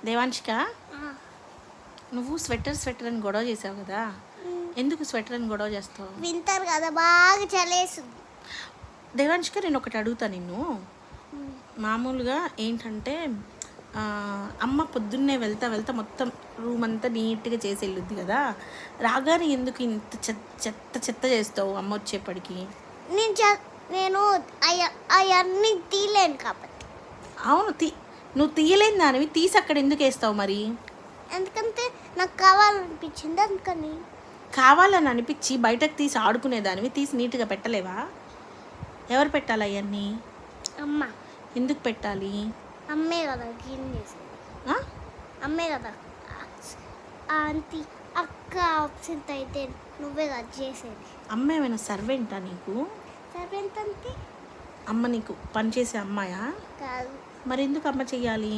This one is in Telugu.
దేవాంశిక, నువ్వు స్వెటర్ అని గొడవ చేసావు కదా, ఎందుకు స్వెటర్ అని గొడవ చేస్తావు? వింటర్ కదా, బాగా చలేస్తుంది. దేవాంశిక, నేను ఒకటి అడుగుతా నిన్ను. మామూలుగా ఏంటంటే అమ్మ పొద్దున్నే వెళ్తా మొత్తం రూమ్ అంతా నీట్గా చేసి వెళ్ళుద్ది కదా, రాగానే ఎందుకు ఇంత చెత్త చెత్త చేస్తావు అమ్మ వచ్చేప్పటికి? నేను అవన్నీ తీయలేను కాబట్టి. అవును, నువ్వు తీయలేని దానివి తీసి అక్కడ ఎందుకు వేస్తావు మరి? ఎందుకంటే నాకు కావాలనిపించింది, అందుకని. కావాలని అనిపించి బయటకు తీసి ఆడుకునేదానివి తీసి నీట్గా పెట్టలేవా? ఎవరు పెట్టాలి అవన్నీ? అమ్మ. ఎందుకు పెట్టాలి? అమ్మే కదా క్లీన్ చేసేది. అమ్మే కదా. ఆంటీ అక్క ఆబ్సెంట్ అయితే నువ్వే కదా చేసేది. అమ్మ ఏమైనా సర్వెంటా నీకు? సర్వెంట్ అంటే అమ్మ నీకు పని చేసే అమ్మాయా? కాదు. మరి ఎందుకు అమ్మ చెయ్యాలి?